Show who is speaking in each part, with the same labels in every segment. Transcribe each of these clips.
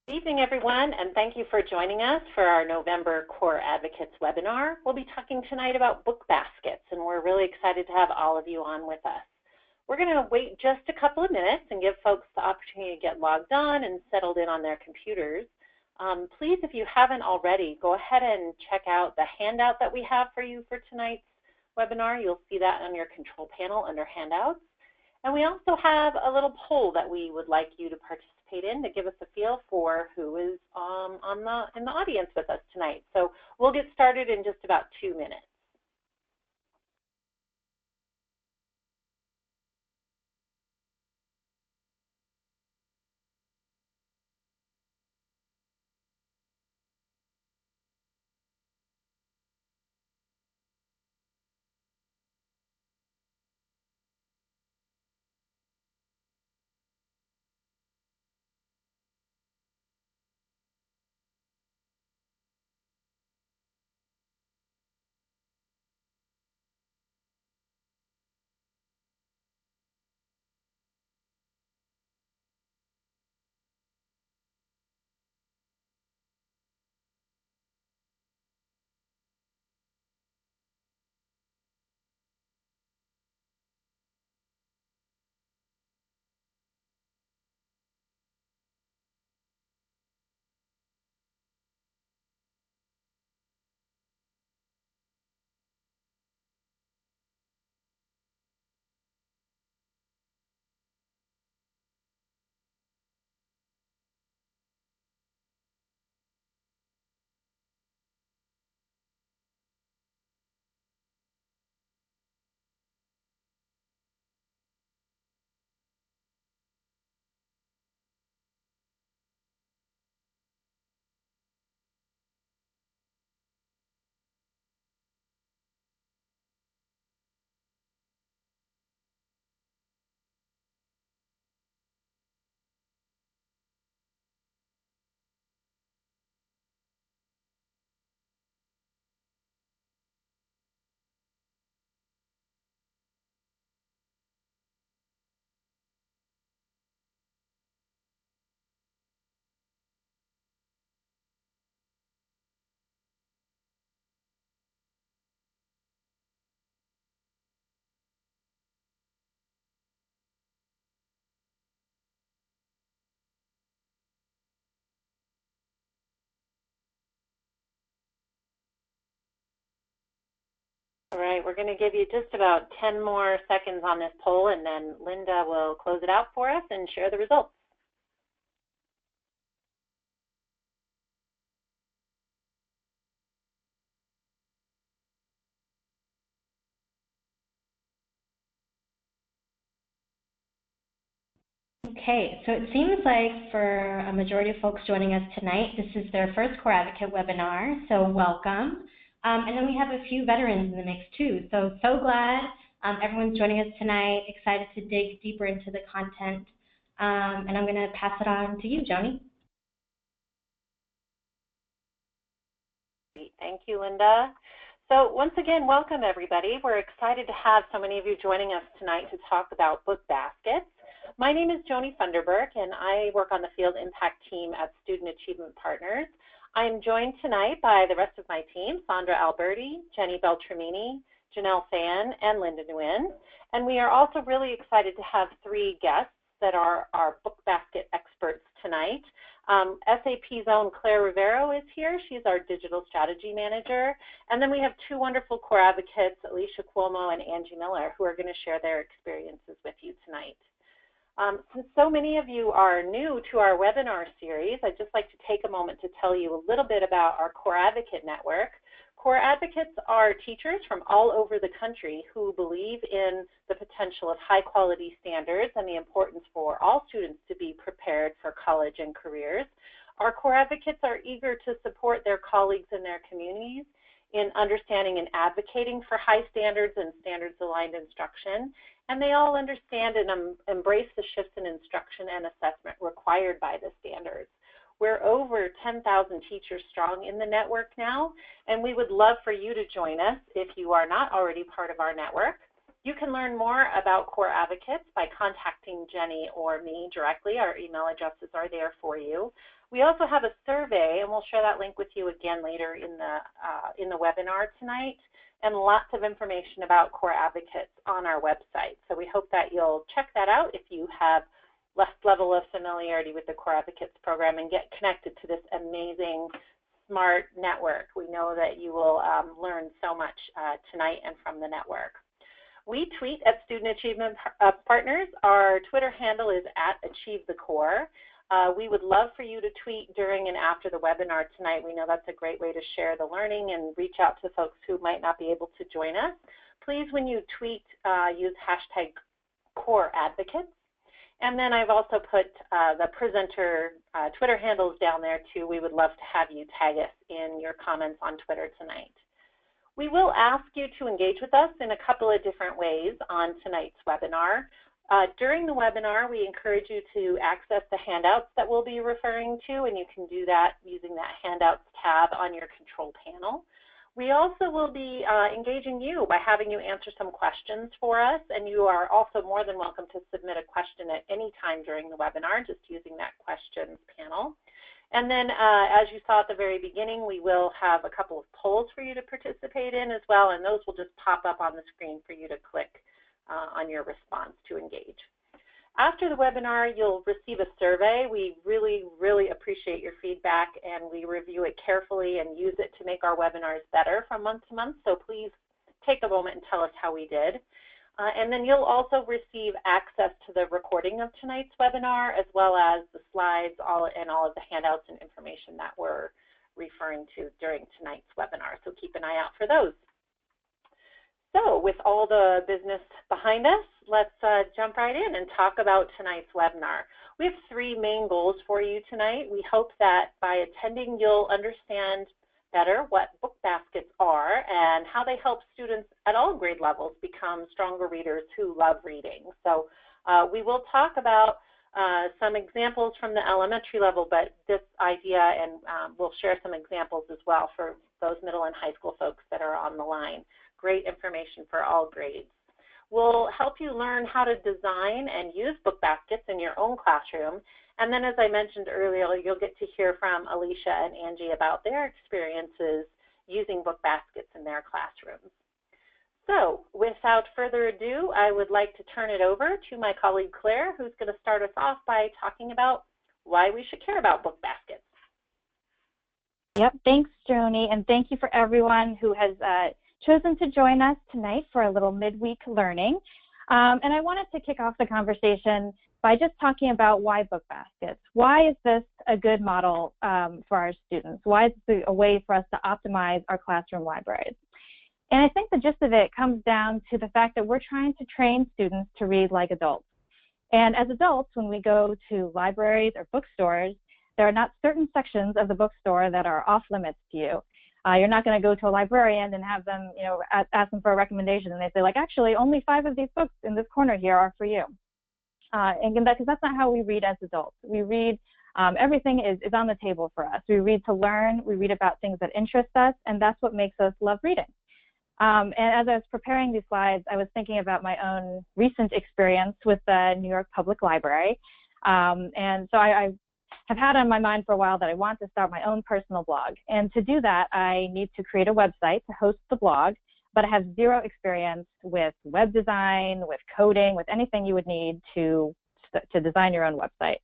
Speaker 1: Good evening, everyone, and thank you for joining us for our November Core Advocates webinar. We'll be talking tonight about book baskets, and we're really excited to have all of you on with us. We're going to wait just a couple of minutes and give folks the opportunity to get logged on and settled in on their computers. Please, if you haven't already, go ahead and check out the handout that we have for you for tonight's webinar. You'll see that on your control panel under handouts. And we also have a little poll that we would like you to participate in to give us a feel for who is in the audience with us tonight. So we'll get started in just about 2 minutes. All right, we're going to give you just about 10 more seconds on this poll, and then Linda will close it out for us and share the results.
Speaker 2: Okay, so it seems like for a majority of folks joining us tonight, this is their first Core Advocate webinar, so welcome. And then we have a few veterans in the mix too, so glad everyone's joining us tonight, excited to dig deeper into the content. And I'm going to pass it on to you, Joni.
Speaker 1: Thank you, Linda. So once again, welcome everybody. We're excited to have so many of you joining us tonight to talk about book baskets. My name is Joni Funderburk, and I work on the Field Impact team at Student Achievement Partners. I am joined tonight by the rest of my team, Sandra Alberti, Jenny Beltramini, Janelle Fan, and Linda Nguyen. And we are also really excited to have 3 guests that are our book basket experts tonight. SAP's own Claire Rivero is here. She's our digital strategy manager. And then we have 2 wonderful core advocates, Alicia Cuomo and Angie Miller, who are going to share their experiences with you tonight. Since so many of you are new to our webinar series, I'd just like to take a moment to tell you a little bit about our Core Advocate Network. Core Advocates are teachers from all over the country who believe in the potential of high-quality standards and the importance for all students to be prepared for college and careers. Our Core Advocates are eager to support their colleagues in their communities in understanding and advocating for high standards and standards-aligned instruction, and they all understand and embrace the shifts in instruction and assessment required by the standards. We're over 10,000 teachers strong in the network now, and we would love for you to join us if you are not already part of our network. You can learn more about Core Advocates by contacting Jenny or me directly. Our email addresses are there for you. We also have a survey, and we'll share that link with you again later in the webinar tonight, and lots of information about Core Advocates on our website. So we hope that you'll check that out if you have less level of familiarity with the Core Advocates program and get connected to this amazing, smart network. We know that you will learn so much tonight and from the network. We tweet at Student Achievement Partners. Our Twitter handle is @AchieveTheCore. We would love for you to tweet during and after the webinar tonight. We know that's a great way to share the learning and reach out to folks who might not be able to join us. Please, when you tweet, use #CoreAdvocates. And then I've also put the presenter Twitter handles down there too. We would love to have you tag us in your comments on Twitter tonight. We will ask you to engage with us in a couple of different ways on tonight's webinar. During the webinar, we encourage you to access the handouts that we'll be referring to, and you can do that using that Handouts tab on your control panel. We also will be engaging you by having you answer some questions for us, and you are also more than welcome to submit a question at any time during the webinar, just using that questions panel. And then as you saw at the very beginning, we will have a couple of polls for you to participate in as well, and those will just pop up on the screen for you to click on your response to engage. After the webinar, you'll receive a survey. We really, really appreciate your feedback, and we review it carefully and use it to make our webinars better from month to month, so please take a moment and tell us how we did. And then you'll also receive access to the recording of tonight's webinar, as well as the slides and all of the handouts and information that we're referring to during tonight's webinar, so keep an eye out for those. So with all the business behind us, let's jump right in and talk about tonight's webinar. We have three main goals for you tonight. We hope that by attending, you'll understand better what book baskets are and how they help students at all grade levels become stronger readers who love reading. So we will talk about some examples from the elementary level, but this idea, and we'll share some examples as well for those middle and high school folks that are on the line. Great information for all grades. We'll help you learn how to design and use book baskets in your own classroom. And then, as I mentioned earlier, you'll get to hear from Alicia and Angie about their experiences using book baskets in their classrooms. So, without further ado, I would like to turn it over to my colleague Claire, who's going to start us off by talking about why we should care about book baskets.
Speaker 3: Yep, thanks, Joni, and thank you for everyone who has chosen to join us tonight for a little midweek learning. And I wanted to kick off the conversation by just talking about why book baskets. Why is this a good model for our students? Why is this a way for us to optimize our classroom libraries? And I think the gist of it comes down to the fact that we're trying to train students to read like adults. And as adults, when we go to libraries or bookstores, there are not certain sections of the bookstore that are off limits to you. You're not going to go to a librarian and have them, ask them for a recommendation, and they say, like, actually, only 5 of these books in this corner here are for you. Because that's not how we read as adults. We read, everything is on the table for us. We read to learn, we read about things that interest us, and that's what makes us love reading. And as I was preparing these slides, I was thinking about my own recent experience with the New York Public Library. And so I have had on my mind for a while that I want to start my own personal blog. And to do that, I need to create a website to host the blog, but I have zero experience with web design, with coding, with anything you would need to design your own website.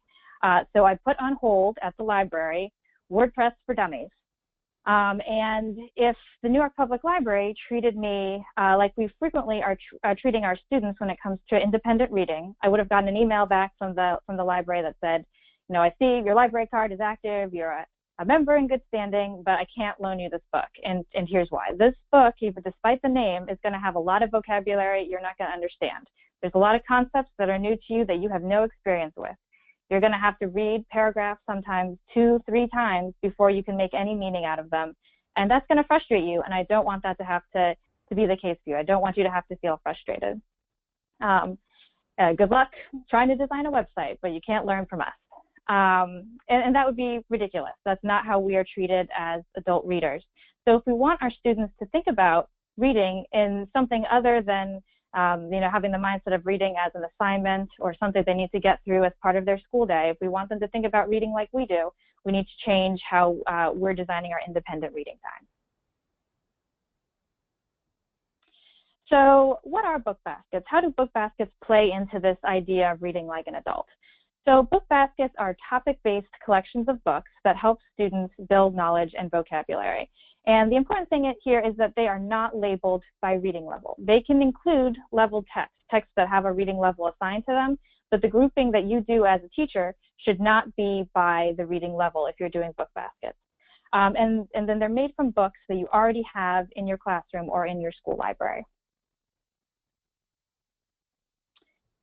Speaker 3: So I put on hold at the library WordPress for Dummies. And if the New York Public Library treated me like we frequently are treating our students when it comes to independent reading, I would have gotten an email back from the library that said, I see your library card is active, you're a member in good standing, but I can't loan you this book. And here's why. This book, even despite the name, is going to have a lot of vocabulary you're not going to understand. There's a lot of concepts that are new to you that you have no experience with. You're going to have to read paragraphs sometimes 2-3 times before you can make any meaning out of them. And that's going to frustrate you, and I don't want that to have to be the case for you. I don't want you to have to feel frustrated. Good luck trying to design a website, but you can't learn from us. And that would be ridiculous. That's not how we are treated as adult readers. So if we want our students to think about reading in something other than having the mindset of reading as an assignment or something they need to get through as part of their school day, if we want them to think about reading like we do, we need to change how we're designing our independent reading time. So what are book baskets? How do book baskets play into this idea of reading like an adult? So book baskets are topic-based collections of books that help students build knowledge and vocabulary. And the important thing here is that they are not labeled by reading level. They can include leveled texts that have a reading level assigned to them, but the grouping that you do as a teacher should not be by the reading level if you're doing book baskets. And then they're made from books that you already have in your classroom or in your school library.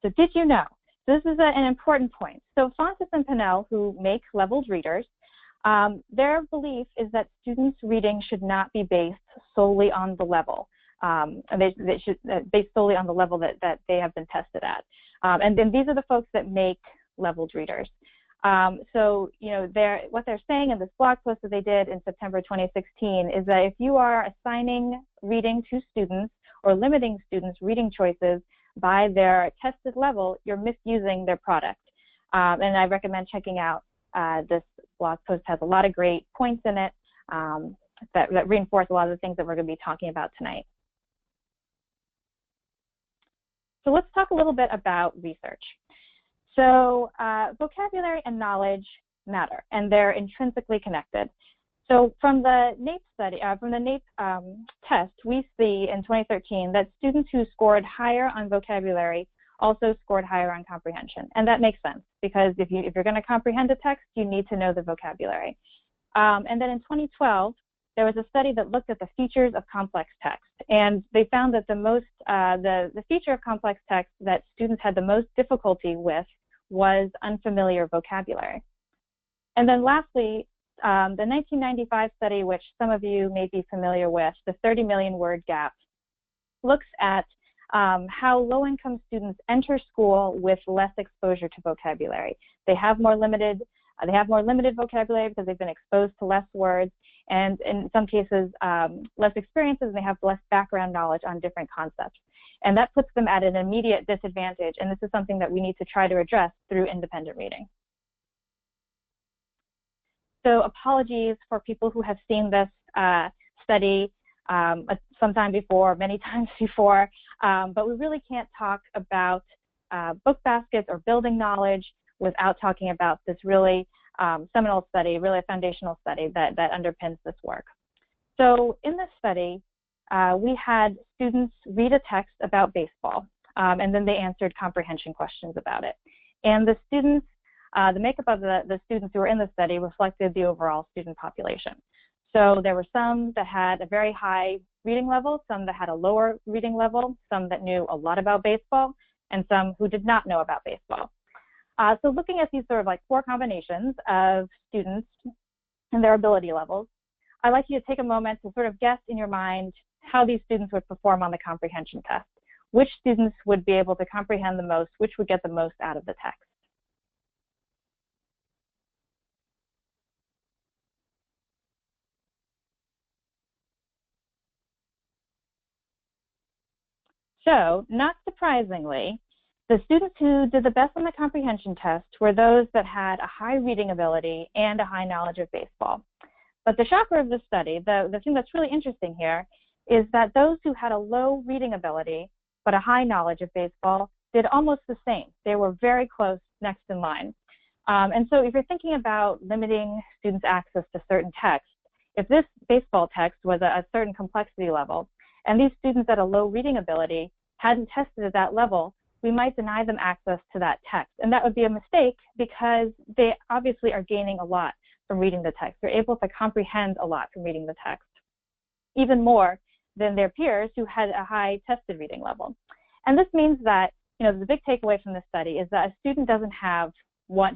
Speaker 3: So did you know? This is an important point. So Fontes and Pinnell, who make leveled readers, their belief is that students' reading should not be based solely on the level. They should based solely on the level that they have been tested at. And then these are the folks that make leveled readers. So, you know, what they're saying in this blog post that they did in September 2016 is that if you are assigning reading to students or limiting students' reading choices by their tested level, you're misusing their product. And I recommend checking out this blog post. Has a lot of great points in it that reinforce a lot of the things that we're going to be talking about tonight. So let's talk a little bit about research. So vocabulary and knowledge matter, and they're intrinsically connected. So from the NAEP study, from the NAEP test, we see in 2013 that students who scored higher on vocabulary also scored higher on comprehension, and that makes sense because if you're going to comprehend a text, you need to know the vocabulary. And then in 2012, there was a study that looked at the features of complex text, and they found that the feature of complex text that students had the most difficulty with was unfamiliar vocabulary. And then lastly, the 1995 study, which some of you may be familiar with, the 30 million word gap, looks at how low-income students enter school with less exposure to vocabulary. They have more limited vocabulary because they've been exposed to less words, and in some cases, less experiences, and they have less background knowledge on different concepts. And that puts them at an immediate disadvantage, and this is something that we need to try to address through independent reading. So apologies for people who have seen this study sometime before, many times before, but we really can't talk about book baskets or building knowledge without talking about this really seminal study, really a foundational study that underpins this work. So in this study, we had students read a text about baseball, and then they answered comprehension questions about it. And the students, the makeup of the students who were in the study reflected the overall student population. So there were some that had a very high reading level, some that had a lower reading level, some that knew a lot about baseball, and some who did not know about baseball. So looking at these sort of like four combinations of students and their ability levels, I'd like you to take a moment to sort of guess in your mind how these students would perform on the comprehension test. Which students would be able to comprehend the most, which would get the most out of the text? So, not surprisingly, the students who did the best on the comprehension test were those that had a high reading ability and a high knowledge of baseball. But the shocker of the study, the thing that's really interesting here, is that those who had a low reading ability but a high knowledge of baseball did almost the same. They were very close, next in line. And so if you're thinking about limiting students' access to certain texts, if this baseball text was a certain complexity level, and these students at a low reading ability hadn't tested at that level, we might deny them access to that text. And that would be a mistake because they obviously are gaining a lot from reading the text. They're able to comprehend a lot from reading the text, even more than their peers who had a high tested reading level. And this means that, you know, the big takeaway from this study is that a student doesn't have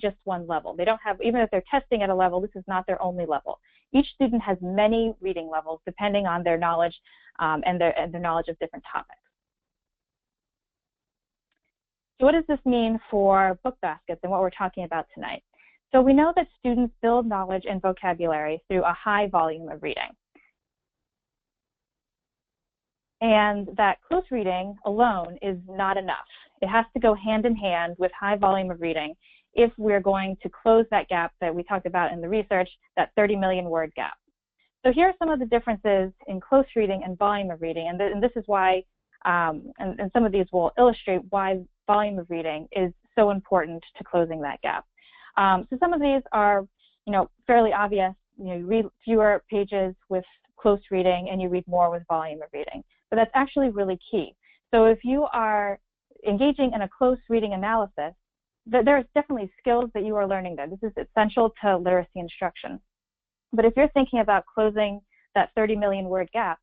Speaker 3: just one level. They don't have, even if they're testing at a level, this is not their only level. Each student has many reading levels depending on their knowledge and their knowledge of different topics. So what does this mean for book baskets and what we're talking about tonight? So we know that students build knowledge and vocabulary through a high volume of reading. And that close reading alone is not enough. It has to go hand in hand with high volume of reading if we're going to close that gap that we talked about in the research, that 30 million word gap. So here are some of the differences in close reading and volume of reading, and this is why, and some of these will illustrate why volume of reading is so important to closing that gap. So some of these are, fairly obvious. You read fewer pages with close reading and you read more with volume of reading, but that's actually really key. So if you are engaging in a close reading analysis, there's definitely skills that you are learning there. This is essential to literacy instruction. But if you're thinking about closing that 30 million word gap,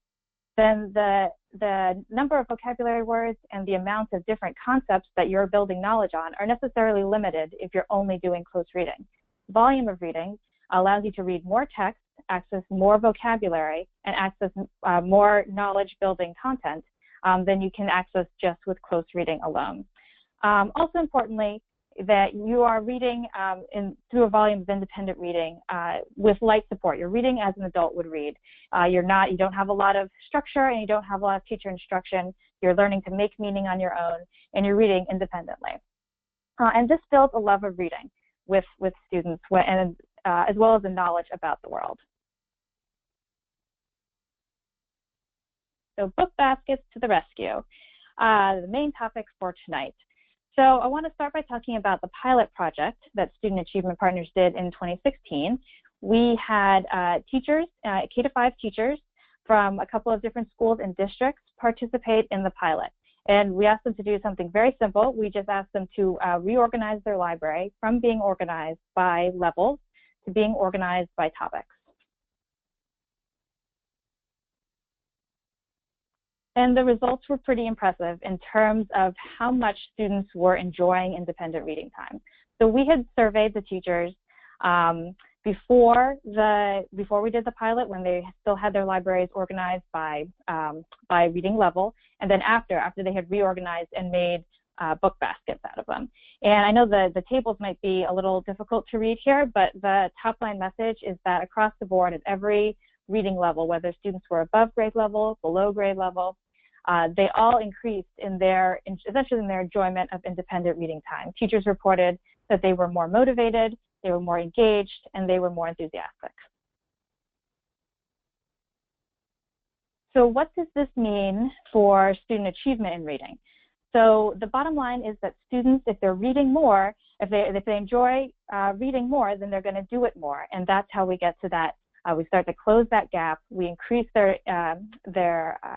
Speaker 3: then the number of vocabulary words and the amount of different concepts that you're building knowledge on are necessarily limited if you're only doing close reading. Volume of reading allows you to read more text, access more vocabulary, and access more knowledge building content than you can access just with close reading alone. Also importantly, that you are reading through a volume of independent reading with light support. You're reading as an adult would read. You don't have a lot of structure and you don't have a lot of teacher instruction. You're learning to make meaning on your own and you're reading independently. And this builds a love of reading with students and as well as a knowledge about the world. So book baskets to the rescue, the main topic for tonight. So I want to start by talking about the pilot project that Student Achievement Partners did in 2016. We had teachers, K-5 teachers from a couple of different schools and districts participate in the pilot. And we asked them to do something very simple. We just asked them to reorganize their library from being organized by levels to being organized by topics. And the results were pretty impressive in terms of how much students were enjoying independent reading time. So we had surveyed the teachers before we did the pilot, when they still had their libraries organized by reading level, and then after they had reorganized and made book baskets out of them. And I know the tables might be a little difficult to read here, but the top line message is that across the board at every reading level, whether students were above grade level, below grade level, they all increased essentially in their enjoyment of independent reading time. Teachers reported that they were more motivated, they were more engaged, and they were more enthusiastic. So what does this mean for student achievement in reading? So the bottom line is that students, if they're reading more, if they enjoy reading more, then they're going to do it more, and that's how we get to that. We start to close that gap. We increase their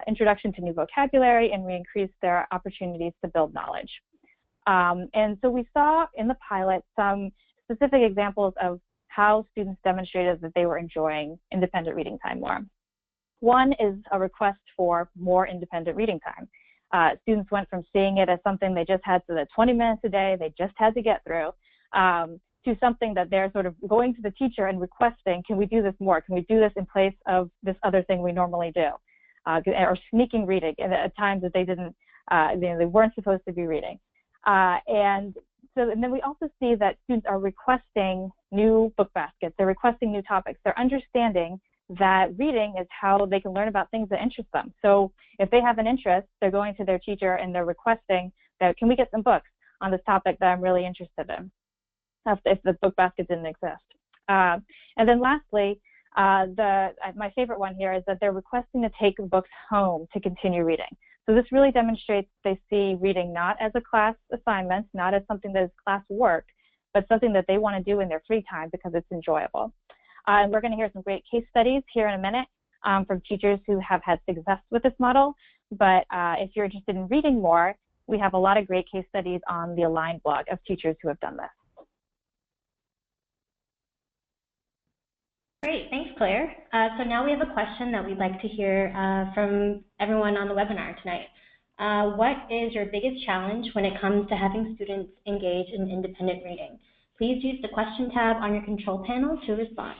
Speaker 3: introduction to new vocabulary, and we increase their opportunities to build knowledge. And so we saw in the pilot some specific examples of how students demonstrated that they were enjoying independent reading time more. One is a request for more independent reading time. Students went from seeing it as something they just had so that 20 minutes a day they just had to get through, to something that they're sort of going to the teacher and requesting, can we do this more? Can we do this in place of this other thing we normally do? Or sneaking reading at times that they didn't, they weren't supposed to be reading. And then we also see that students are requesting new book baskets. They're requesting new topics. They're understanding that reading is how they can learn about things that interest them. So if they have an interest, they're going to their teacher and they're requesting that, can we get some books on this topic that I'm really interested in, if the book basket didn't exist. And then lastly, my favorite one here is that they're requesting to take books home to continue reading. So this really demonstrates they see reading not as a class assignment, not as something that is class work, but something that they want to do in their free time because it's enjoyable. And we're going to hear some great case studies here in a minute from teachers who have had success with this model. But if you're interested in reading more, we have a lot of great case studies on the Align blog of teachers who have done this.
Speaker 2: Great, thanks, Claire. So now we have a question that we'd like to hear from everyone on the webinar tonight. What is your biggest challenge when it comes to having students engage in independent reading? Please use the question tab on your control panel to respond.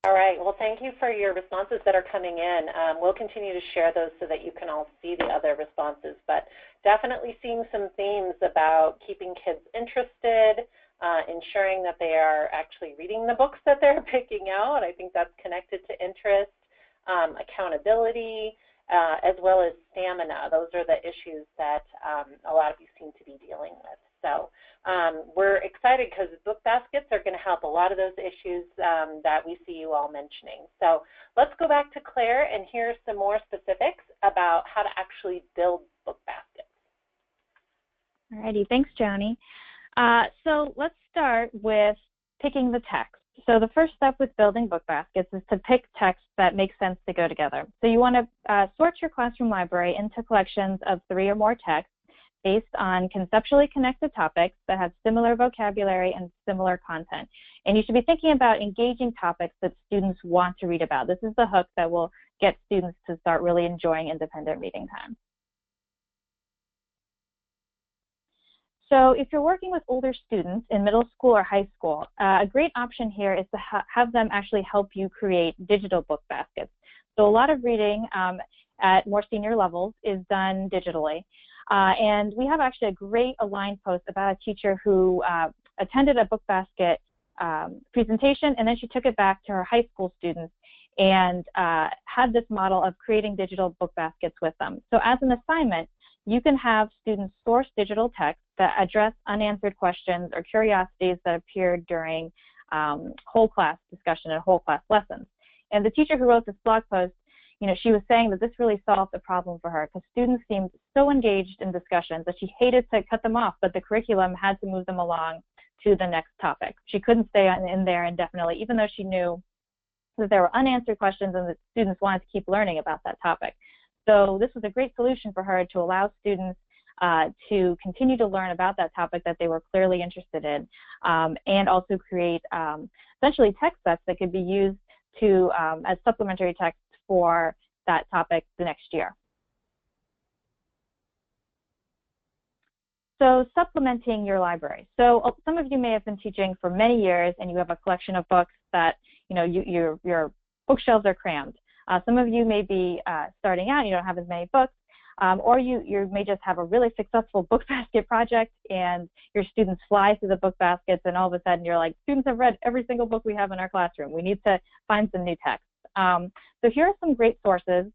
Speaker 1: All right. Well, thank you for your responses that are coming in. We'll continue to share those so that you can all see the other responses, but definitely seeing some themes about keeping kids interested, ensuring that they are actually reading the books that they're picking out. I think that's connected to interest, accountability, as well as stamina. Those are the issues that a lot of you seem to be dealing with. So we're excited because book baskets are going to help a lot of those issues that we see you all mentioning. So let's go back to Claire and hear some more specifics about how to actually build book baskets.
Speaker 3: Alrighty, thanks, Joni. So let's start with picking the text. So the first step with building book baskets is to pick texts that make sense to go together. So you want to sort your classroom library into collections of 3 or more texts based on conceptually connected topics that have similar vocabulary and similar content. And you should be thinking about engaging topics that students want to read about. This is the hook that will get students to start really enjoying independent reading time. So if you're working with older students in middle school or high school, a great option here is to have them actually help you create digital book baskets. So a lot of reading at more senior levels is done digitally. And we have actually a great Aligned post about a teacher who attended a book basket presentation, and then she took it back to her high school students and had this model of creating digital book baskets with them. So as an assignment, you can have students source digital texts that address unanswered questions or curiosities that appeared during whole class discussion and whole class lessons. And the teacher who wrote this blog post, she was saying that this really solved the problem for her because students seemed so engaged in discussions that she hated to cut them off, but the curriculum had to move them along to the next topic. She couldn't stay in there indefinitely, even though she knew that there were unanswered questions and that students wanted to keep learning about that topic. So this was a great solution for her to allow students to continue to learn about that topic that they were clearly interested in, and also create essentially text sets that could be used to as supplementary text for that topic the next year. So supplementing your library. So some of you may have been teaching for many years and you have a collection of books that your bookshelves are crammed. Some of you may be starting out, you don't have as many books, or you may just have a really successful book basket project and your students fly through the book baskets and all of a sudden you're like, students have read every single book we have in our classroom. We need to find some new texts. So here are some great sources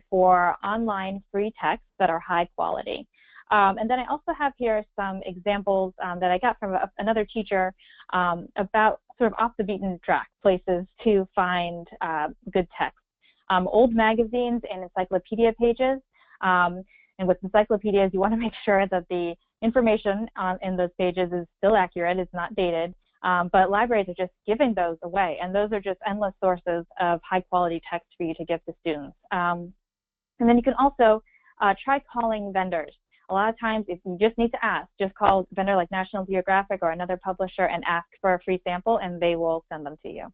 Speaker 3: for online free texts that are high quality. And then I also have here some examples that I got from another teacher about sort of off the beaten track places to find good text. Old magazines and encyclopedia pages. And with encyclopedias, you want to make sure that the information in those pages is still accurate, it's not dated. But libraries are just giving those away, and those are just endless sources of high-quality text for you to give to students. And then you can also try calling vendors. A lot of times, if you just need to ask, just call a vendor like National Geographic or another publisher and ask for a free sample, and they will send them to you.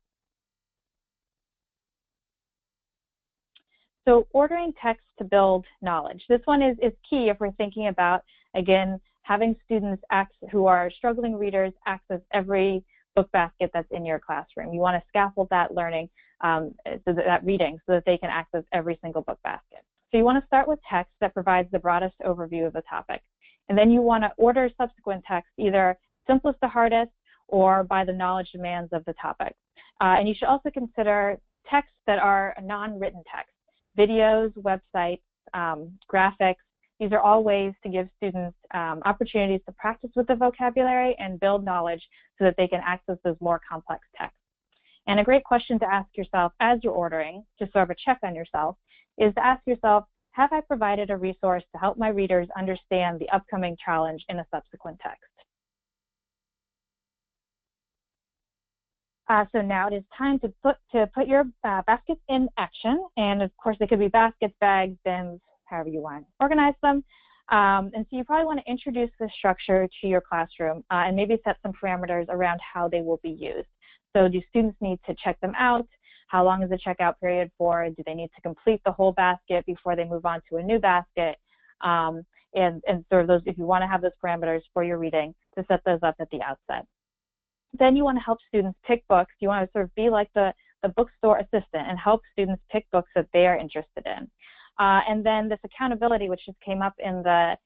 Speaker 3: So ordering text to build knowledge. This one is key if we're thinking about, again, having students who are struggling readers access every book basket that's in your classroom. You want to scaffold that learning, that reading, so that they can access every single book basket. So you want to start with text that provides the broadest overview of the topic. And then you want to order subsequent text, either simplest to hardest or by the knowledge demands of the topic. And you should also consider texts that are non-written text. Videos, websites, graphics. These are all ways to give students opportunities to practice with the vocabulary and build knowledge so that they can access those more complex texts. And a great question to ask yourself as you're ordering, just sort of a check on yourself, is to ask yourself, have I provided a resource to help my readers understand the upcoming challenge in a subsequent text? So now it is time to put your baskets in action. And of course, they could be baskets, bags, bins, however you want to organize them. And so you probably want to introduce this structure to your classroom and maybe set some parameters around how they will be used. So do students need to check them out? How long is the checkout period for? Do they need to complete the whole basket before they move on to a new basket? And sort of those, if you want to have those parameters for your reading, to set those up at the outset. Then you want to help students pick books. You want to sort of be like the the bookstore assistant and help students pick books that they are interested in. And then this accountability, which just came up in the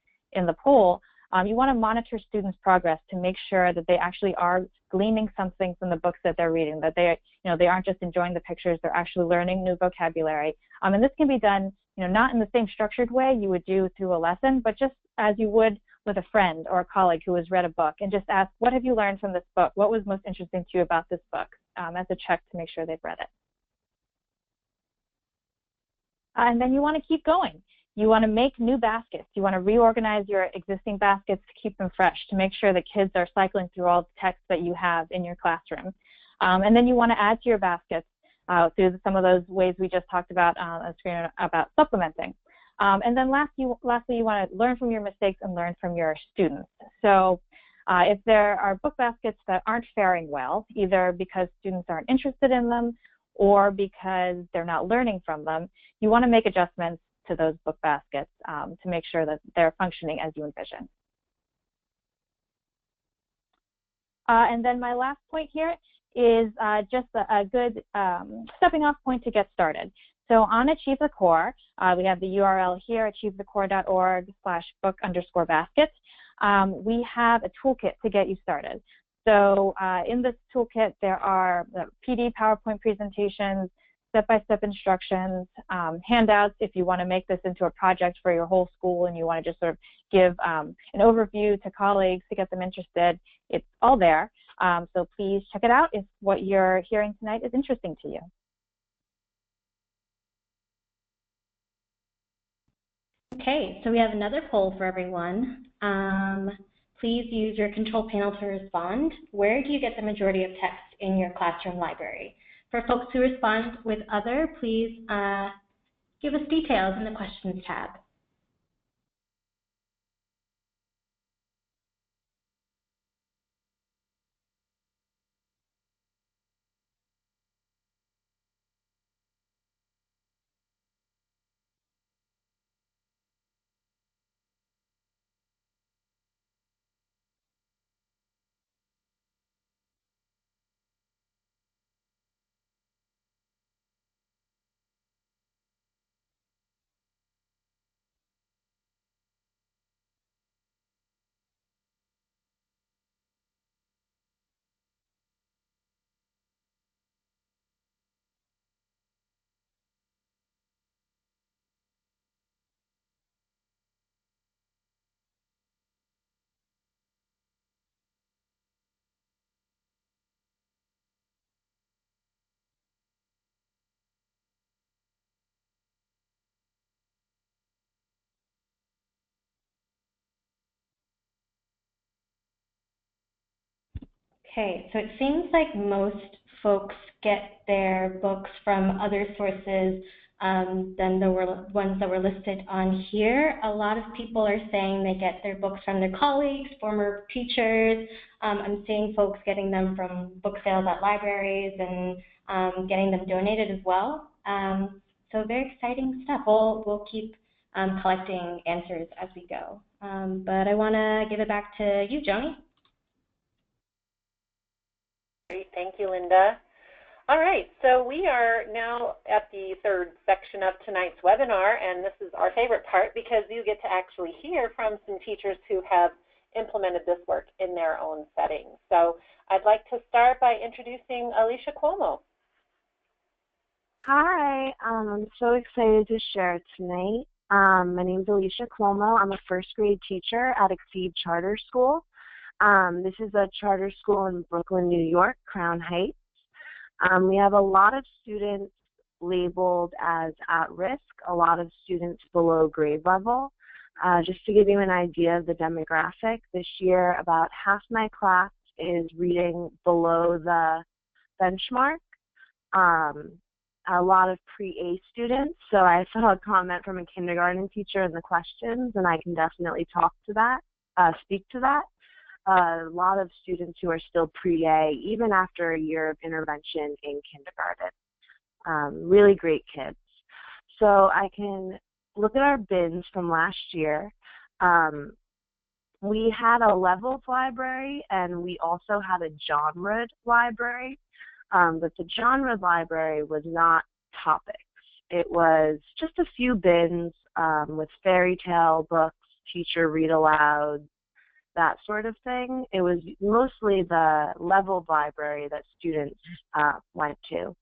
Speaker 3: poll, you want to monitor students' progress to make sure that they actually are gleaning something from the books that they're reading, that they aren't just enjoying the pictures, they're actually learning new vocabulary. And this can be done, not in the same structured way you would do through a lesson, but just as you would with a friend or a colleague who has read a book, and just ask, what have you learned from this book? What was most interesting to you about this book? As a check to make sure they've read it. And then you want to keep going. You want to make new baskets. You want to reorganize your existing baskets to keep them fresh, to make sure that kids are cycling through all the text that you have in your classroom. And then you want to add to your baskets through some of those ways we just talked about on the screen about supplementing. And then lastly, you want to learn from your mistakes and learn from your students. So if there are book baskets that aren't faring well, either because students aren't interested in them or because they're not learning from them, you want to make adjustments to those book baskets to make sure that they're functioning as you envision. And then my last point here is just a good stepping off point to get started. So on Achieve the Core, we have the URL here, achievethecore.org/book_baskets. We have a toolkit to get you started. So in this toolkit, there are PD PowerPoint presentations, step-by-step instructions, handouts if you want to make this into a project for your whole school and you want to just sort of give an overview to colleagues to get them interested. It's all there. So please check it out if what you're hearing tonight is interesting to you.
Speaker 2: Okay, so we have another poll for everyone. Please use your control panel to respond. Where do you get the majority of text in your classroom library? For folks who respond with other, please give us details in the questions tab. Okay, so it seems like most folks get their books from other sources than the ones that were listed on here. A lot of people are saying they get their books from their colleagues, former teachers. I'm seeing folks getting them from book sales at libraries and getting them donated as well. So very exciting stuff. We'll keep collecting answers as we go. But I want to give it back to you, Joni.
Speaker 1: Great, thank you, Linda. All right, so we are now at the third section of tonight's webinar, and this is our favorite part because you get to actually hear from some teachers who have implemented this work in their own settings. So I'd like to start by introducing Alicia Cuomo.
Speaker 4: Hi, I'm so excited to share tonight. My name is Alicia Cuomo. I'm a first grade teacher at Exceed Charter School. This is a charter school in Brooklyn, New York, Crown Heights. We have a lot of students labeled as at risk, a lot of students below grade level. Just to give you an idea of the demographic, this year about half my class is reading below the benchmark. A lot of pre-A students, so I saw a comment from a kindergarten teacher in the questions, and I can definitely speak to that. A lot of students who are still pre-A, even after a year of intervention in kindergarten. Really great kids. So I can look at our bins from last year. We had a levels library, and we also had a genre library. but the genre library was not topics. It was just a few bins with fairy tale books, teacher read aloud, that sort of thing. It was mostly the leveled library that students went to.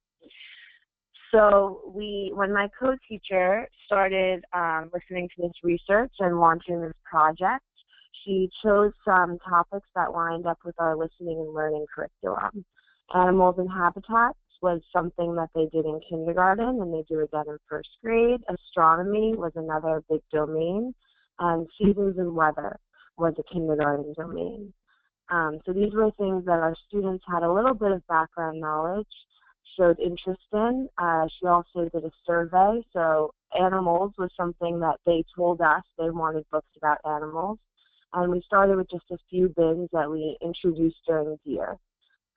Speaker 4: So when my co-teacher started listening to this research and launching this project, she chose some topics that lined up with our listening and learning curriculum. Animals and habitats was something that they did in kindergarten and they do again in first grade. Astronomy was another big domain, and seasons and weather was a kindergarten domain. So these were things that our students had a little bit of background knowledge, showed interest in. She also did a survey, so animals was something that they told us they wanted books about animals. And we started with just a few bins that we introduced during the year.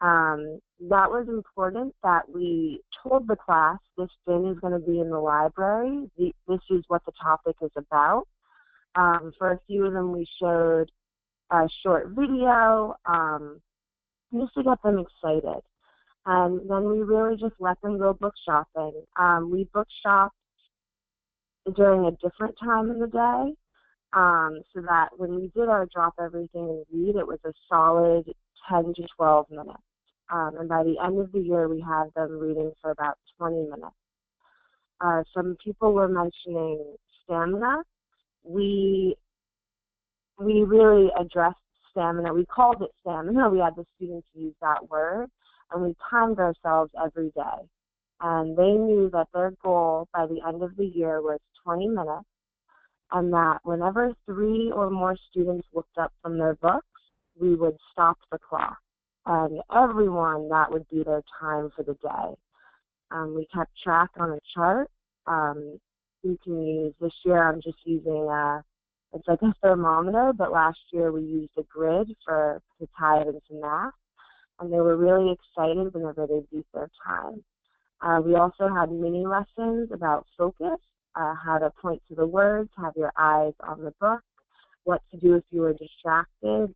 Speaker 4: That was important that we told the class this bin is going to be in the library. This is what the topic is about. For a few of them, we showed a short video just to get them excited. And then we really just let them go book shopping. We book shopped during a different time in the day so that when we did our drop everything and read, it was a solid 10 to 12 minutes. And by the end of the year, we had them reading for about 20 minutes. Some people were mentioning stamina. We really addressed stamina. We called it stamina. We had the students use that word, and we timed ourselves every day. And they knew that their goal by the end of the year was 20 minutes, and that whenever 3 or more students looked up from their books, we would stop the clock. And everyone, that would be their time for the day. We kept track on a chart. We can use, this year I'm just using it's like a thermometer, but last year we used a grid to tie it into math. And they were really excited whenever they beat their time. We also had mini lessons about focus, how to point to the words, have your eyes on the book, what to do if you were distracted,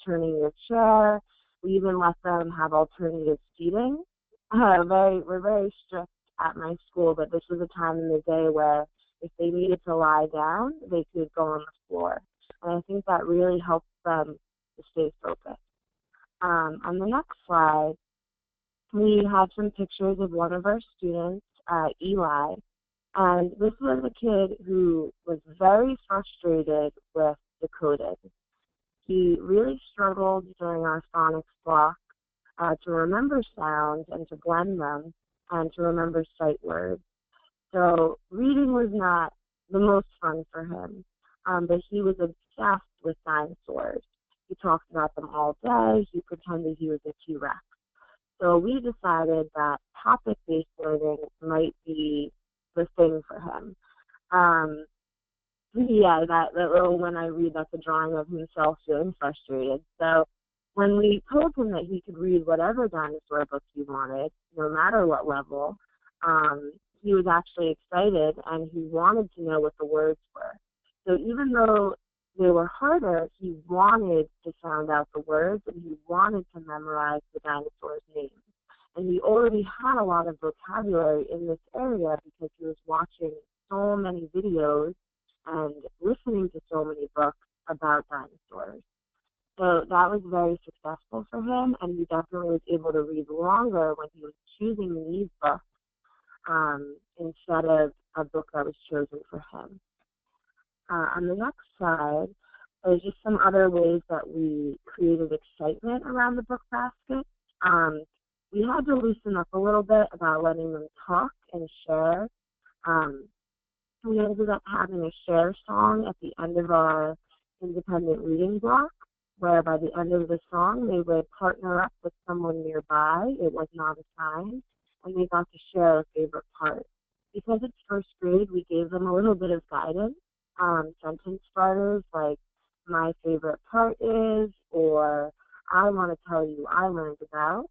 Speaker 4: turning your chair. We even let them have alternative seating. We're very strict at my school, but this was a time in the day where if they needed to lie down, they could go on the floor. And I think that really helps them to stay focused. On the next slide, we have some pictures of one of our students, Eli. And this was a kid who was very frustrated with decoding. He really struggled during our phonics block to remember sounds and to blend them and to remember sight words. So reading was not the most fun for him, but he was obsessed with dinosaurs. He talked about them all day. He pretended he was a T-Rex. So we decided that topic-based learning might be the thing for him. Yeah, that little when I read, that's a drawing of himself feeling frustrated. So when we told him that he could read whatever dinosaur book he wanted, no matter what level, he was actually excited and he wanted to know what the words were. So even though they were harder, he wanted to sound out the words and he wanted to memorize the dinosaurs' names. And he already had a lot of vocabulary in this area because he was watching so many videos and listening to so many books about dinosaurs. So that was very successful for him, and he definitely was able to read longer when he was choosing these books instead of a book that was chosen for him. On the next slide, there's just some other ways that we created excitement around the book basket. We had to loosen up a little bit about letting them talk and share. We ended up having a share song at the end of our independent reading block, where by the end of the song, they would partner up with someone nearby. It was not assigned, and they got to share a favorite part. Because it's first grade, we gave them a little bit of guidance, sentence starters like, my favorite part is, or I want to tell you I learned about.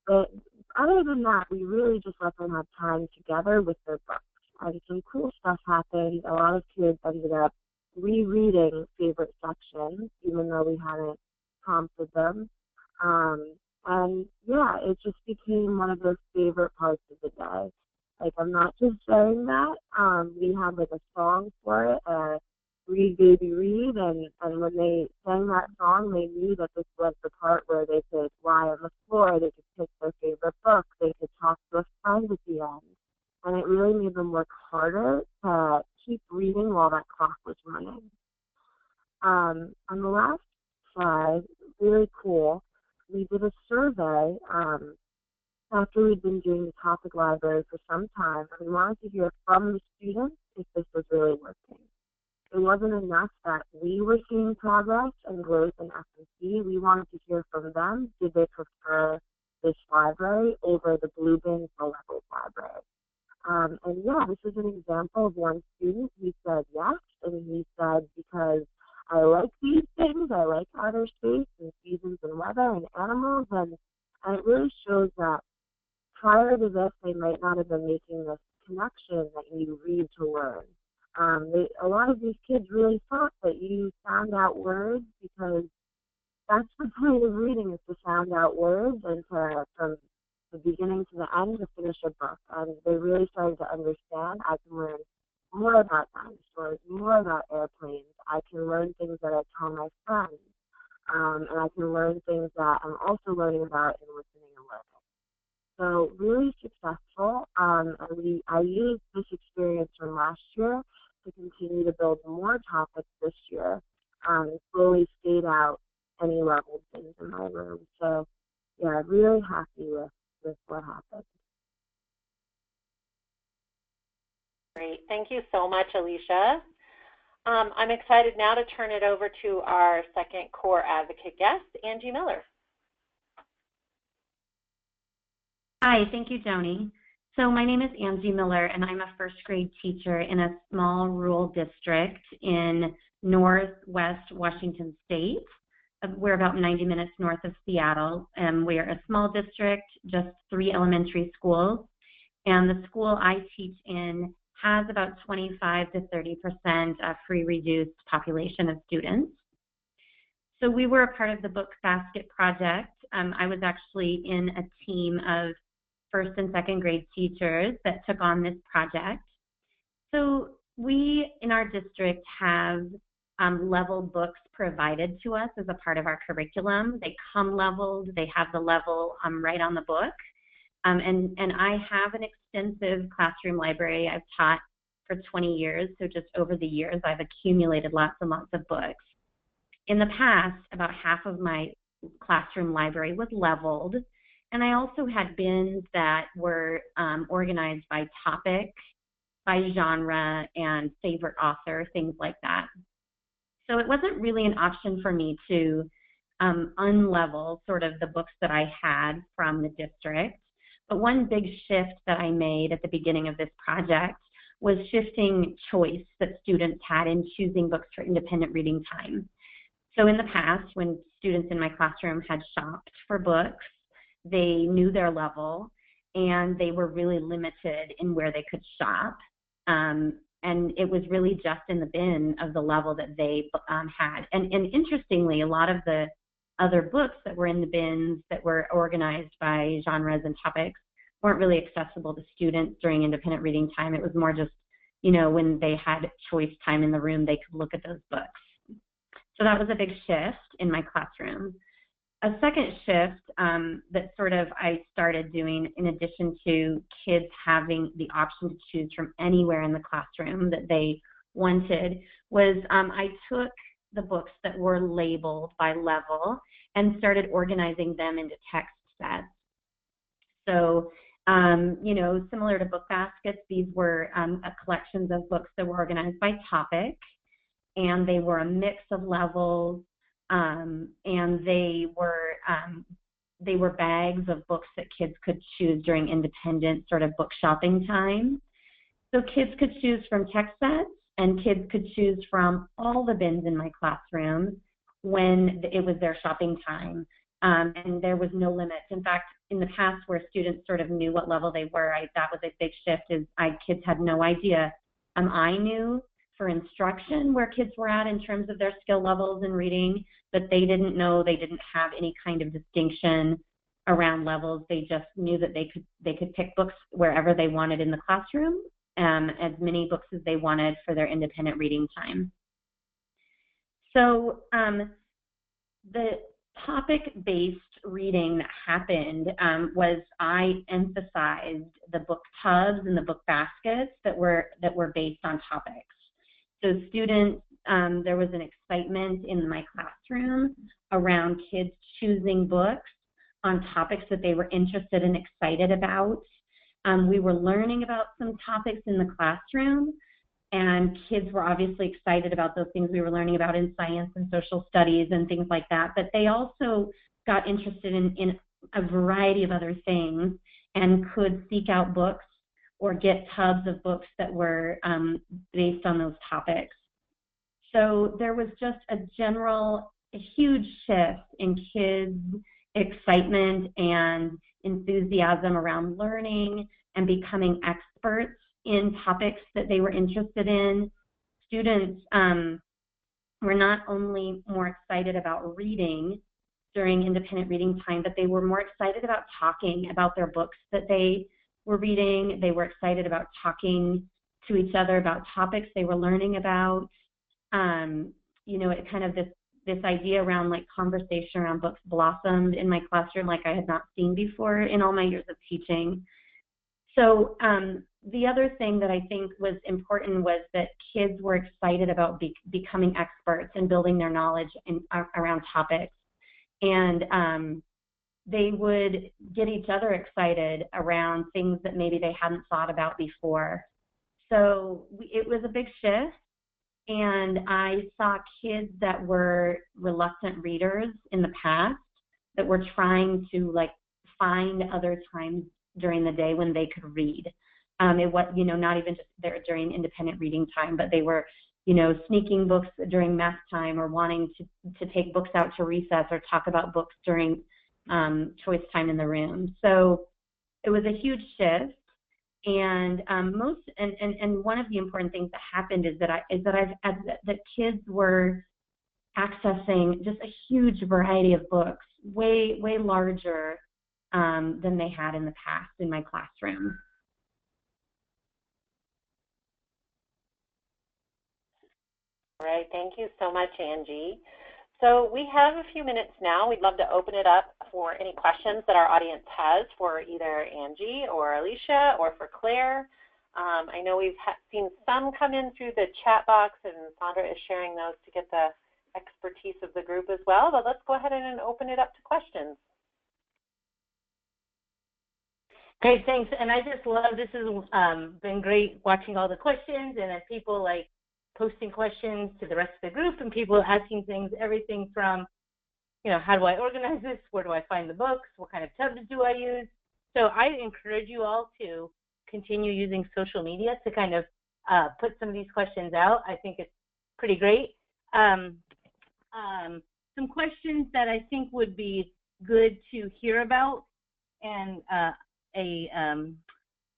Speaker 4: But other than that, we really just let them have time together with their books. And some cool stuff happened. A lot of kids ended up rereading favorite sections, even though we hadn't prompted them. And yeah, it just became one of those favorite parts of the day. Like, I'm not just saying that. We had like a song for it, Read Baby Read, and when they sang that song, they knew that this was the part where they could lie on the floor, they could pick their favorite book, they could talk to a friend at the end. And it really made them work harder to keep reading while that clock was running. On the last slide, really cool, we did a survey after we'd been doing the topic library for some time, and we wanted to hear from the students if this was really working. It wasn't enough that we were seeing progress and growth in F&C. We wanted to hear from them. Did they prefer this library over the Blue Bins or Levels library? And yeah, this is an example of one student. He said yes, and he said, because I like these things, I like outer space and seasons and weather and animals, and it really shows that prior to this, they might not have been making this connection that you read to learn. A lot of these kids really thought that you sound out words, because that's the point of reading, is to sound out words and to, from the beginning to the end, to finish a book. And they really started to understand, I can learn more about dinosaurs, more about airplanes. I can learn things that I tell my friends. And I can learn things that I'm also learning about in listening and learning. So really successful. And I used this experience from last year to continue to build more topics this year, and slowly skate out any level things in my room. So yeah, really happy with what happened.
Speaker 1: Great. Thank you so much, Alicia. I'm excited now to turn it over to our second core advocate guest, Angie Miller.
Speaker 5: Hi, thank you, Joni. So my name is Angie Miller, and I'm a first grade teacher in a small rural district in northwest Washington State. We're about 90 minutes north of Seattle, and we're a small district, just 3 elementary schools. And the school I teach in has about 25 to 30% free reduced population of students. So we were a part of the Book Basket project. I was actually in a team of first and second grade teachers that took on this project. So we in our district have level books provided to us as a part of our curriculum. They come leveled, they have the level right on the book. And I have an extensive classroom library. I've taught for 20 years, so just over the years I've accumulated lots and lots of books. In the past, about half of my classroom library was leveled, and I also had bins that were organized by topic, by genre, and favorite author, things like that. So it wasn't really an option for me to unlevel sort of the books that I had from the district. But one big shift that I made at the beginning of this project was shifting choice that students had in choosing books for independent reading time. So in the past, when students in my classroom had shopped for books, they knew their level, and they were really limited in where they could shop. And it was really just in the bin of the level that they had. And interestingly, a lot of the other books that were in the bins that were organized by genres and topics weren't really accessible to students during independent reading time. It was more just, you know, when they had choice time in the room, they could look at those books. So that was a big shift in my classroom. A second shift that sort of I started doing, in addition to kids having the option to choose from anywhere in the classroom that they wanted, was I took the books that were labeled by level and started organizing them into text sets. So, you know, similar to book baskets, these were collections of books that were organized by topic, and they were a mix of levels, and they were bags of books that kids could choose during independent sort of book shopping time. So kids could choose from text sets, and kids could choose from all the bins in my classroom when it was their shopping time, and there was no limit. In fact, in the past, where students sort of knew what level they were, that was a big shift. Kids had no idea. I knew for instruction where kids were at in terms of their skill levels in reading, but they didn't know, they didn't have any kind of distinction around levels. They just knew that they could pick books wherever they wanted in the classroom, as many books as they wanted for their independent reading time. So the topic-based reading that happened was I emphasized the book tubs and the book baskets that were based on topics. So students, there was an excitement in my classroom around kids choosing books on topics that they were interested and excited about. We were learning about some topics in the classroom, and kids were obviously excited about those things we were learning about in science and social studies and things like that, but they also got interested in a variety of other things and could seek out books or get tubs of books that were based on those topics. So there was just a huge shift in kids' excitement and enthusiasm around learning and becoming experts in topics that they were interested in. Students were not only more excited about reading during independent reading time, but they were more excited about talking about their books that they were reading. They were excited about talking to each other about topics they were learning about. You know, it kind of this idea around like conversation around books blossomed in my classroom like I had not seen before in all my years of teaching. So the other thing that I think was important was that kids were excited about becoming experts and building their knowledge around topics. And they would get each other excited around things that maybe they hadn't thought about before. So it was a big shift. And I saw kids that were reluctant readers in the past that were trying to like find other times during the day when they could read. It was, you know, not even just there during independent reading time, but they were, you know, sneaking books during math time or wanting to take books out to recess or talk about books during choice time in the room. So it was a huge shift. And one of the important things that happened is that kids were accessing just a huge variety of books, way larger than they had in the past in my classroom.
Speaker 1: All right, thank you so much, Angie. So we have a few minutes now. We'd love to open it up for any questions that our audience has for either Angie or Alicia or for Claire. I know we've seen some come in through the chat box, and Sandra is sharing those to get the expertise of the group as well, but let's go ahead and open it up to questions.
Speaker 6: Great, thanks. And I just love, this has been great watching all the questions and then people like posting questions to the rest of the group and people asking things, everything from, you know, how do I organize this? Where do I find the books? What kind of tubs do I use? So I encourage you all to continue using social media to kind of put some of these questions out. I think it's pretty great. Some questions that I think would be good to hear about, and a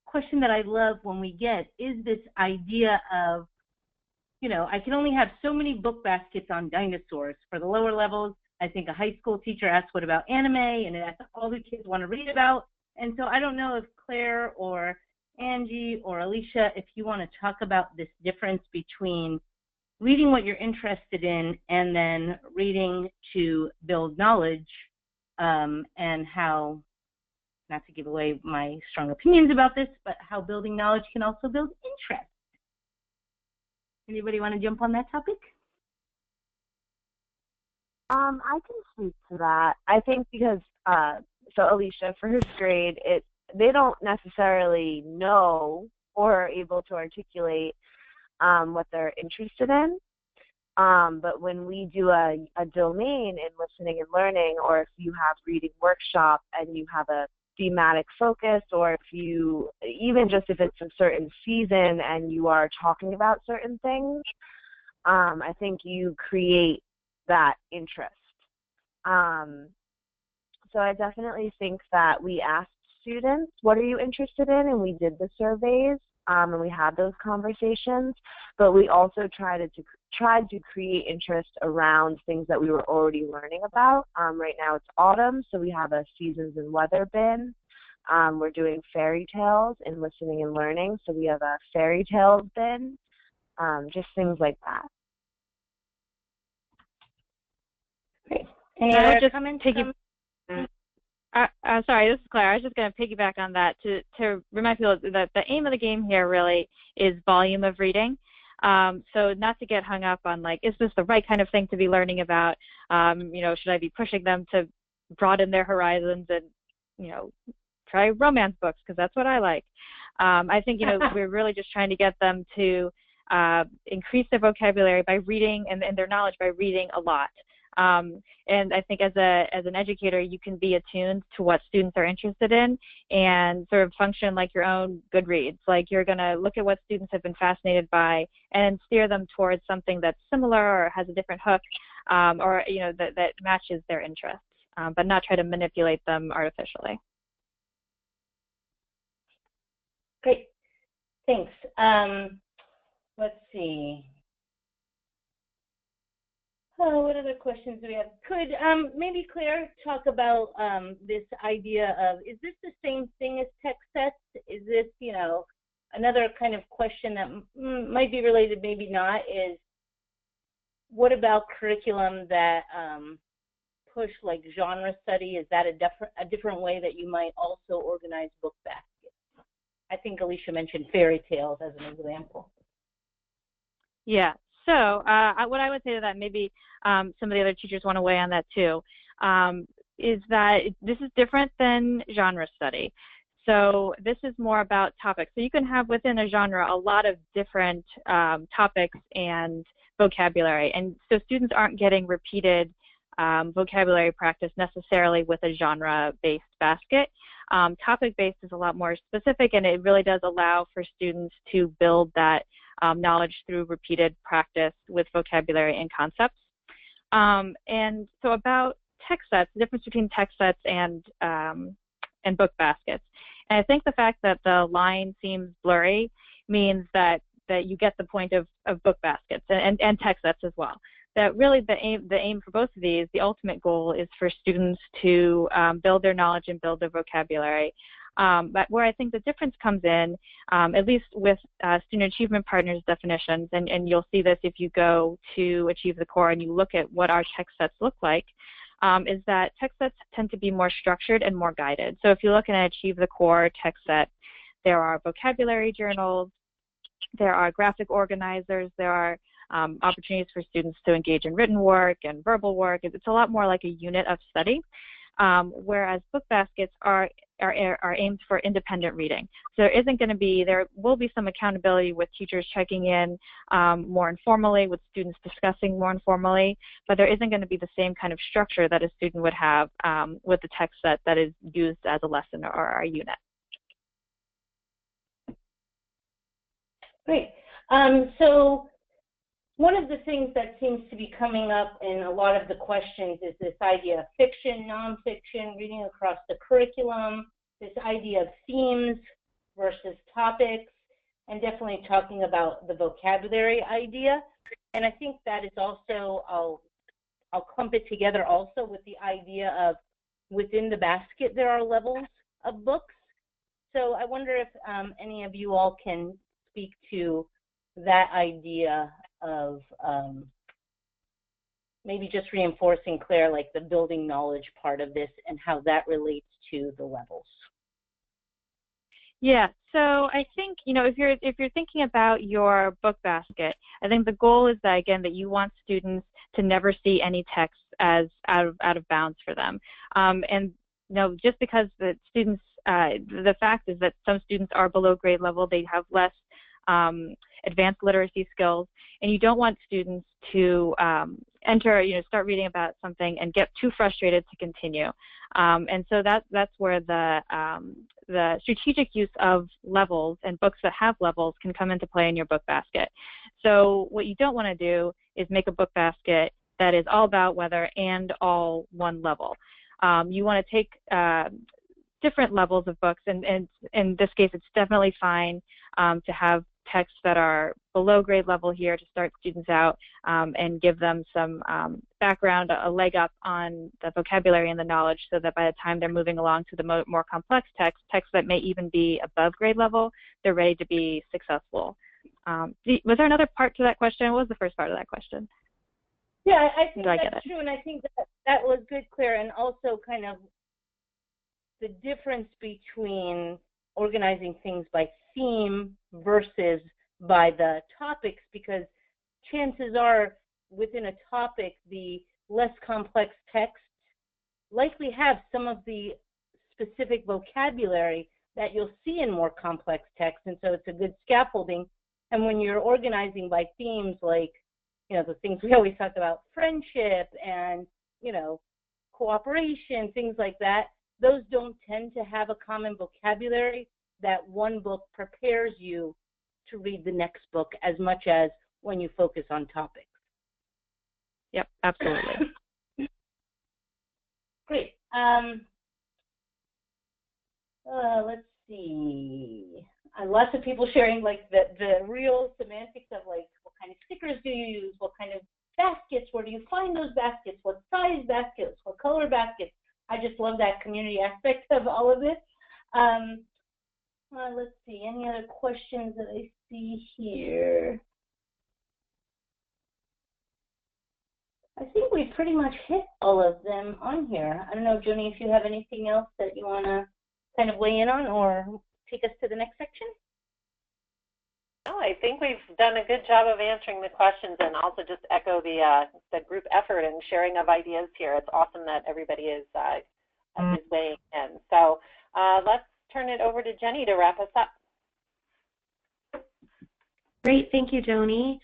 Speaker 6: question that I love when we get is this idea of, you know, I can only have so many book baskets on dinosaurs. For the lower levels, I think a high school teacher asked, what about anime? And that's all the kids want to read about. And so I don't know if Claire or Angie or Alicia, if you want to talk about this difference between reading what you're interested in and then reading to build knowledge, and how, not to give away my strong opinions about this, but how building knowledge can also build interest. Anybody want to jump on that topic?
Speaker 4: I can speak to that. I think because, so Alicia, for her grade, they don't necessarily know or are able to articulate what they're interested in. But when we do a domain in listening and learning, or if you have reading workshop and you have a thematic focus, or if you, even just if it's a certain season and you are talking about certain things, I think you create that interest. So I definitely think that we asked students, what are you interested in? And we did the surveys, and we had those conversations, but we also tried tried to create interest around things that we were already learning about. Right now it's autumn, so we have a seasons and weather bin. We're doing fairy tales and listening and learning, so we have a fairy tales bin, just things like that.
Speaker 3: Great.
Speaker 2: Any
Speaker 3: I
Speaker 2: other
Speaker 3: would just
Speaker 2: comments?
Speaker 3: sorry, this is Claire. I was just going to piggyback on that to remind people that the aim of the game here really is volume of reading. So not to get hung up on, like, is this the right kind of thing to be learning about? Should I be pushing them to broaden their horizons and, try romance books because that's what I like. I think, we're really just trying to get them to increase their vocabulary by reading and their knowledge by reading a lot. And I think as an educator, you can be attuned to what students are interested in and sort of function like your own Goodreads. Like, you're going to look at what students have been fascinated by and steer them towards something that's similar or has a different hook, or that matches their interests, but not try to manipulate them artificially.
Speaker 6: Great, thanks. Let's see. Oh, what other questions do we have? Could maybe Claire talk about this idea of, is this the same thing as text sets? Is this, another kind of question that might be related, maybe not, is what about curriculum that push like genre study? Is that a different way that you might also organize book baskets? I think Alicia mentioned fairy tales as an example.
Speaker 3: Yeah. So what I would say to that, maybe some of the other teachers want to weigh on that too, is that this is different than genre study. So this is more about topics. So you can have within a genre a lot of different topics and vocabulary. And so students aren't getting repeated vocabulary practice necessarily with a genre-based basket. Topic-based is a lot more specific, and it really does allow for students to build that knowledge through repeated practice with vocabulary and concepts. And so about text sets, the difference between text sets and book baskets. And I think the fact that the line seems blurry means that you get the point of book baskets and text sets as well. That really the aim for both of these, the ultimate goal is for students to build their knowledge and build their vocabulary. But where I think the difference comes in, at least with Student Achievement Partners definitions, and you'll see this if you go to Achieve the Core and you look at what our text sets look like, is that text sets tend to be more structured and more guided. So if you look at Achieve the Core text set, there are vocabulary journals, there are graphic organizers, there are opportunities for students to engage in written work and verbal work. It's a lot more like a unit of study, whereas book baskets are aimed for independent reading. So there will be some accountability with teachers checking in more informally, with students discussing more informally, but there isn't going to be the same kind of structure that a student would have with the text set that is used as a lesson or a unit.
Speaker 6: Great. So one of the things that seems to be coming up in a lot of the questions is this idea of fiction, nonfiction, reading across the curriculum, this idea of themes versus topics, and definitely talking about the vocabulary idea. And I think that is also, I'll clump it together also with the idea of within the basket there are levels of books. So I wonder if any of you all can speak to that idea of maybe just reinforcing, Claire, like the building knowledge part of this and how that relates to the levels.
Speaker 3: Yeah, so I think, if you're thinking about your book basket, I think the goal is that, again, that you want students to never see any text as out of bounds for them. And just because the students, the fact is that some students are below grade level, they have less advanced literacy skills, and you don't want students to start reading about something and get too frustrated to continue. And so that's where the strategic use of levels and books that have levels can come into play in your book basket. So what you don't want to do is make a book basket that is all about weather and all one level. You want to take different levels of books, and in this case, it's definitely fine to have texts that are below grade level here to start students out and give them some background, a leg up on the vocabulary and the knowledge so that by the time they're moving along to the more complex texts that may even be above grade level, they're ready to be successful. Was there another part to that question? What was the first part of that question?
Speaker 6: Yeah, I think that's true, and I think that was good, Claire, and also kind of the difference between organizing things by theme versus by the topics, because chances are within a topic, the less complex texts likely have some of the specific vocabulary that you'll see in more complex texts, and so it's a good scaffolding. And when you're organizing by themes, like, you know, the things we always talk about, friendship and, you know, cooperation, things like that, those don't tend to have a common vocabulary. That one book prepares you to read the next book as much as when you focus on topics.
Speaker 3: Yep, absolutely.
Speaker 6: Great. Let's see. Lots of people sharing like the real semantics of like what kind of stickers do you use, what kind of baskets, where do you find those baskets, what size baskets, what color baskets. I just love that community aspect of all of this. Let's see, any other questions that I see here? I think we pretty much hit all of them on here. I don't know, Joni, if you have anything else that you want to kind of weigh in on or take us to the next section?
Speaker 1: No, I think we've done a good job of answering the questions, and also just echo the group effort and sharing of ideas here. It's awesome that everybody is weighing in. So let's turn it over to Jenny to wrap us up.
Speaker 5: Great, thank you, Joni.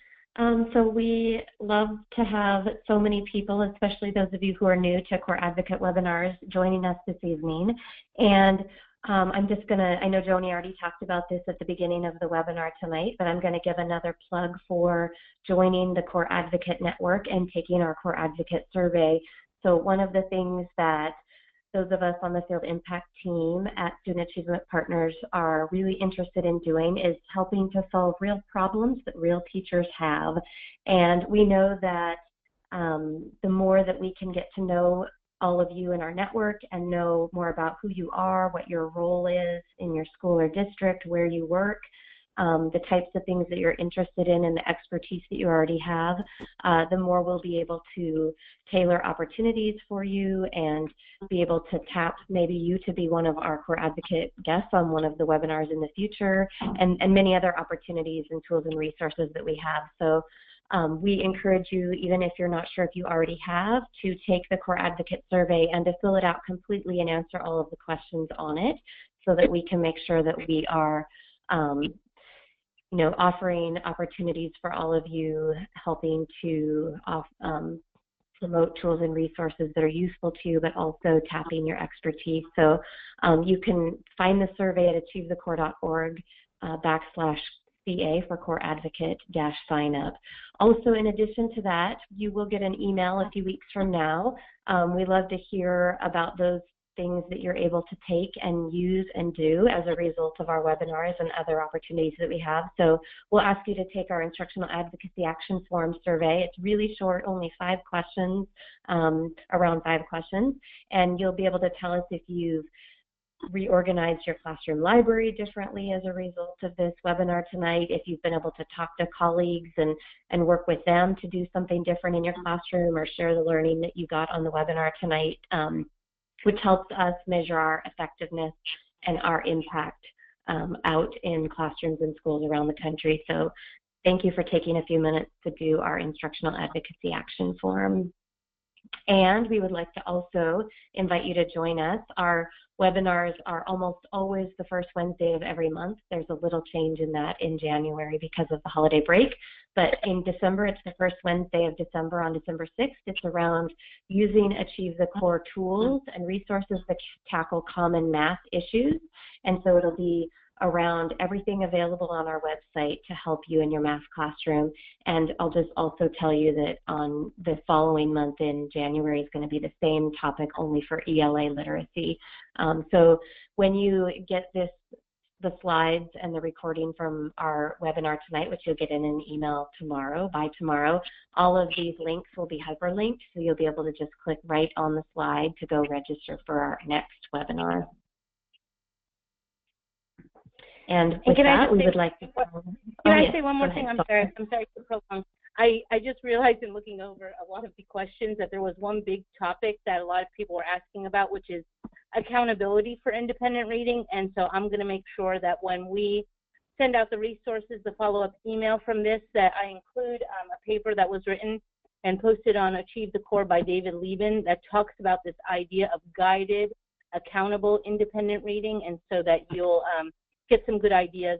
Speaker 5: So we love to have so many people, especially those of you who are new to Core Advocate webinars, joining us this evening. And I'm just going to, I know Joni already talked about this at the beginning of the webinar tonight, but I'm going to give another plug for joining the Core Advocate Network and taking our Core Advocate survey. So one of the things that those of us on the Field Impact team at Student Achievement Partners are really interested in doing is helping to solve real problems that real teachers have. And we know that the more that we can get to know all of you in our network and know more about who you are, what your role is in your school or district, where you work, the types of things that you're interested in and the expertise that you already have, the more we'll be able to tailor opportunities for you and be able to tap maybe you to be one of our Core Advocate guests on one of the webinars in the future, and many other opportunities and tools and resources that we have. So we encourage you, even if you're not sure if you already have, to take the Core Advocate survey and to fill it out completely and answer all of the questions on it so that we can make sure that we are offering opportunities for all of you, helping to promote tools and resources that are useful to you, but also tapping your expertise. So you can find the survey at achievethecore.org/CA for Core Advocate-sign up. Also, in addition to that, you will get an email a few weeks from now. We love to hear about those things that you're able to take and use and do as a result of our webinars and other opportunities that we have. So we'll ask you to take our Instructional Advocacy Action Form survey. It's really short, only 5 questions, around 5 questions, and you'll be able to tell us if you've reorganized your classroom library differently as a result of this webinar tonight, if you've been able to talk to colleagues and work with them to do something different in your classroom or share the learning that you got on the webinar tonight, which helps us measure our effectiveness and our impact out in classrooms and schools around the country. So thank you for taking a few minutes to do our Instructional Advocacy Action Form. And we would like to also invite you to join us. Our webinars are almost always the first Wednesday of every month. There's a little change in that in January because of the holiday break. But in December, it's the first Wednesday of December on December 6th. It's around using Achieve the Core tools and resources that tackle common math issues. And so it'll be around everything available on our website to help you in your math classroom. And I'll just also tell you that on the following month in January is going to be the same topic only for ELA literacy. So when you get this the slides and the recording from our webinar tonight, which you'll get in an email tomorrow, by tomorrow. All of these links will be hyperlinked, so you'll be able to just click right on the slide to go register for our next webinar. And with that, we would like to...
Speaker 6: Can I say one more thing? I'm sorry to prolong. I just realized in looking over a lot of the questions that there was one big topic that a lot of people were asking about, which is accountability for independent reading. And so I'm going to make sure that when we send out the resources, the follow-up email from this, that I include a paper that was written and posted on Achieve the Core by David Lieben that talks about this idea of guided, accountable, independent reading, and so that you'll get some good ideas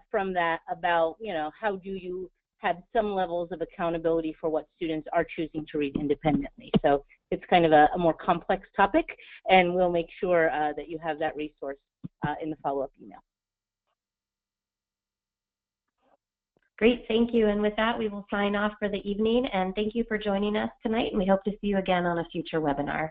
Speaker 6: from that about, how do you have some levels of accountability for what students are choosing to read independently. So it's kind of a more complex topic, and we'll make sure that you have that resource in the follow-up email.
Speaker 5: Great, thank you. And with that, we will sign off for the evening. And thank you for joining us tonight, and we hope to see you again on a future webinar.